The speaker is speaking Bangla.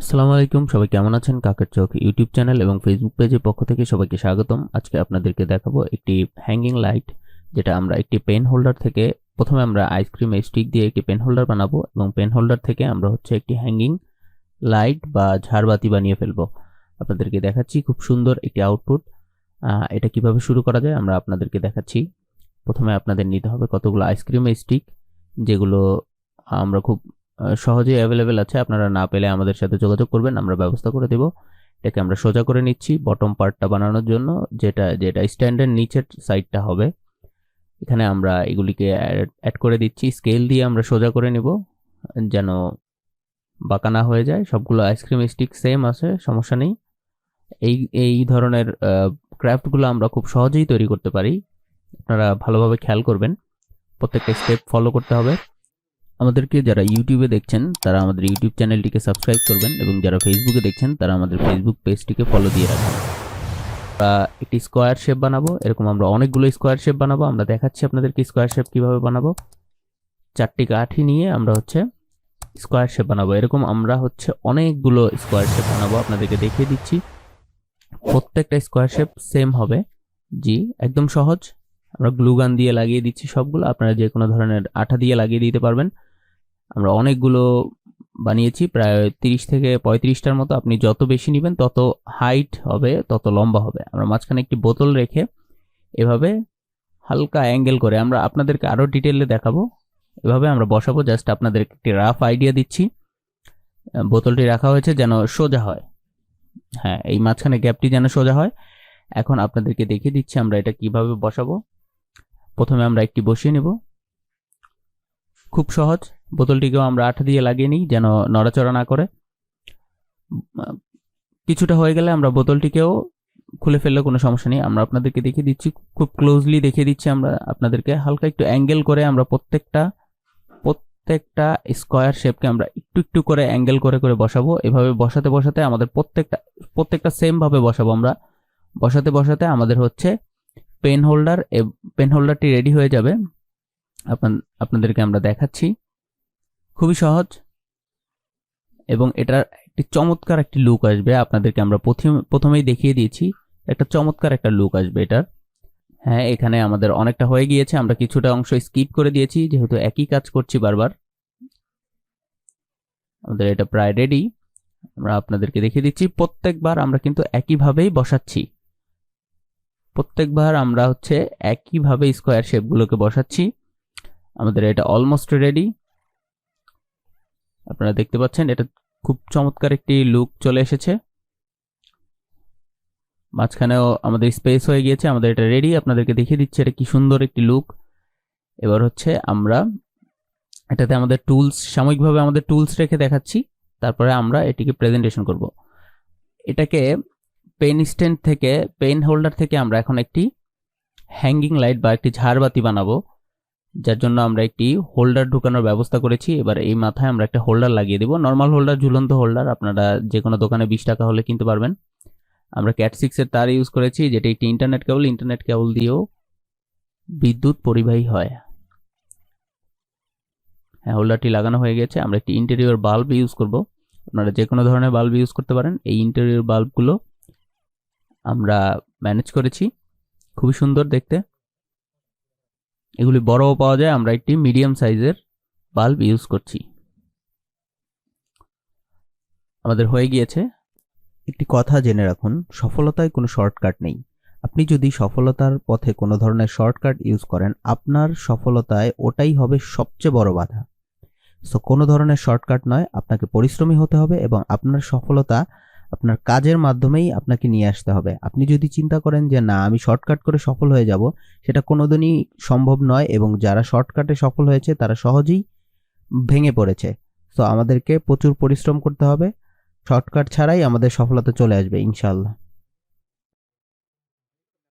আসসালামু আলাইকুম, সবাই কেমন আছেন? কাকের চোখ ইউটিউব চ্যানেল এবং ফেসবুক পেজের পক্ষ থেকে সবাইকে স্বাগতম। আজকে আপনাদেরকে দেখাবো একটি হ্যাঙ্গিং লাইট, যেটা আমরা একটি পেন হোল্ডার থেকে প্রথমে আমরা আইসক্রিম স্টিক দিয়ে একটি পেন হোল্ডার বানাবো এবং পেন হোল্ডার থেকে আমরা একটি হ্যাঙ্গিং লাইট বা ঝাড়বাতি বানিয়ে ফেলবো। আপনাদেরকে দেখাচ্ছি খুব সুন্দর একটি আউটপুট। এটা কিভাবে শুরু করা যায় আমরা আপনাদেরকে দেখাচ্ছি। প্রথমে আপনাদের নিতে হবে কতগুলো আইসক্রিম স্টিক, যেগুলো আমরা খুব সহজেই অ্যাভেলেবেল আছে। আপনারা না পেলে আমাদের সাথে যোগাযোগ করবেন, আমরা ব্যবস্থা করে দেব। এটাকে আমরা সোজা করে নিচ্ছি বটম পার্টটা বানানোর জন্য, যেটা স্ট্যান্ডের নিচের সাইডটা হবে। এখানে আমরা এগুলিকে অ্যাড করে দিচ্ছি। স্কেল দিয়ে আমরা সোজা করে নেব যেন বাঁকা না হয়ে যায়। সবগুলো আইসক্রিম স্টিক সেম আছে, সমস্যা নেই। এই ধরনের ক্রাফটগুলো আমরা খুব সহজেই তৈরি করতে পারি। আপনারা ভালোভাবে খেয়াল করবেন, প্রত্যেকটা স্টেপ ফলো করতে হবে। আমাদেরকে যারা ইউটিউবে দেখছেন তারা আমাদের ইউটিউব চ্যানেলটিকে সাবস্ক্রাইব করবেন এবং যারা ফেসবুকে দেখছেন তারা আমাদের ফেসবুক পেজটিকে ফলো দিয়ে রাখবেন। আমরা একটি স্কোয়ার শেপ বানাবো, এরকম আমরা অনেকগুলো স্কোয়ার শেপ বানাবো। আমরা দেখাচ্ছি আপনাদেরকে স্কোয়ার শেপ কিভাবে বানাবো। 4টি কাঠি নিয়ে আমরা স্কোয়ার শেপ বানাবো। এরকম আমরা অনেকগুলো স্কোয়ার শেপ বানাবো, আপনাদেরকে দেখিয়ে দিচ্ছি। প্রত্যেকটা স্কোয়ার শেপ সেম হবে। জি, একদম সহজ। আমরা গ্লু গান দিয়ে লাগিয়ে দিচ্ছি সবগুলো, আপনারা যে কোনো ধরনের আঠা দিয়ে লাগিয়ে দিতে পারবেন। আমরা অনেকগুলো বানিয়েছি, প্রায় 30 থেকে 35টার মতো। আপনি যত বেশি নেবেন তত হাইট হবে, তত লম্বা হবে। আমরা মাঝখানে একটি বোতল রেখে এভাবে হালকা অ্যাঙ্গেল করে আমরা আপনাদেরকে আরও ডিটেলে দেখাবো। এভাবে আমরা বসাবো, জাস্ট আপনাদের একটি রাফ আইডিয়া দিচ্ছি। বোতলটি রাখা হয়েছে যেন সোজা হয়, হ্যাঁ, এই মাঝখানে গ্যাপটি যেন সোজা হয়। এখন আপনাদেরকে দেখিয়ে দিচ্ছি আমরা এটা কিভাবে বসাবো। প্রথমে আমরা একটি বসিয়ে নেব, খুব সহজ। বোতলটিকেও আমরা আঠা দিয়ে লাগিয়ে নিই যেন নড়াচড়া না করে। কিছুটা হয়ে গেলে আমরা বোতলটিকেও খুলে ফেললে কোনো সমস্যা নেই। আমরা আপনাদেরকে দেখিয়ে দিচ্ছি, খুব ক্লোজলি দেখিয়ে দিচ্ছি আমরা আপনাদেরকে। হালকা একটু অ্যাঙ্গেল করে আমরা প্রত্যেকটা স্কোয়ার শেপকে আমরা একটু একটু করে অ্যাঙ্গেল করে করে বসাবো। এভাবে বসাতে বসাতে আমাদের প্রত্যেকটা সেম ভাবে বসাবো। আমরা বসাতে বসাতে আমাদের পেন হোল্ডারটি রেডি হয়ে যাবে। আপনাদেরকে আমরা দেখাচ্ছি, খুবই সহজ এবং এটার একটি চমৎকার একটি লুক আসবে। আপনাদেরকে আমরা প্রথমেই দেখিয়ে দিয়েছি, একটা চমৎকার একটা লুক আসবে এটার। হ্যাঁ, এখানে আমাদের অনেকটা হয়ে গিয়েছে, আমরা কিছুটা অংশ স্কিপ করে দিয়েছি যেহেতু একই কাজ করছি বারবার। আমাদের এটা প্রায় রেডি। আমরা আপনাদেরকে দেখিয়ে দিচ্ছি, প্রত্যেকবার আমরা কিন্তু একইভাবেই বসাচ্ছি। প্রত্যেকবার আমরা একইভাবে স্কোয়ার শেপগুলোকে বসাচ্ছি। আমাদের এটা অলমোস্ট রেডি। আপনারা দেখতে পাচ্ছেন এটা খুব চমৎকার একটি লুক চলে এসেছে। মাঝখানেও আমাদের স্পেস হয়ে গিয়েছে। আমাদের এটা রেডি, আপনাদেরকে দেখিয়ে দিচ্ছি এটা কি সুন্দর একটি লুক। এবার আমরা এটাতে আমাদের সাময়িকভাবে আমাদের টুলস রেখে দেখাচ্ছি, তারপরে আমরা এটিকে প্রেজেন্টেশন করব। এটাকে পেন হোল্ডার থেকে আমরা এখন একটি হ্যাঙ্গিং লাইট বা একটি ঝাড়বাতি বানাবো, যার জন্য আমরা একটি হোল্ডার ঢুকানোর ব্যবস্থা করেছি। এবার এই মাথায় আমরা একটা হোল্ডার লাগিয়ে দেব, নর্মাল হোল্ডার, ঝুলন্ত হোল্ডার। আপনারা যে কোনো দোকানে 20 টাকা হলে কিনতে পারবেন। আমরা ক্যাট 6-এর তার ইউজ করেছি, যেটা একটি ইন্টারনেট কেবল দিয়েও বিদ্যুৎ পরিবাহী হয়। হ্যাঁ, হোল্ডারটি লাগানো হয়ে গেছে। আমরা একটি ইন্টেরিয়র বাল্ব ইউজ করব। আপনারা যে কোনো ধরনের বাল্ব ইউজ করতে পারেন। এই ইন্টেরিয়র বাল্বগুলো আমরা ম্যানেজ করেছি, খুবই সুন্দর দেখতে। এগুলি বড়ও পাওয়া যায়, আমরা একটি মিডিয়াম সাইজের বাল্ব ইউজ করছি। আমাদের হয়ে গিয়েছে। একটি কথা জেনে রাখুন, সফলতায় কোনো শর্টকাট নেই। আপনি যদি সফলতার পথে কোনো ধরনের শর্টকাট ইউজ করেন, আপনার সফলতায় ওটাই হবে সবচেয়ে বড় বাধা। সো কোনো ধরনের শর্টকাট নয়, আপনাকে পরিশ্রমী হতে হবে এবং আপনার সফলতা আপনার কাজের মাধ্যমেই আপনাকে নিয়ে আসতে হবে। আপনি যদি চিন্তা করেন যে না, আমি শর্টকাট করে সফল হয়ে যাব, সেটা কোনোদিনই সম্ভব নয় এবং যারা শর্টকাটে সফল হয়েছে তারা সহজেই ভেঙে পড়েছে। সো আমাদেরকে প্রচুর পরিশ্রম করতে হবে। শর্টকাট ছাড়াই আমাদের সফলতা চলে আসবে ইনশাআল্লাহ।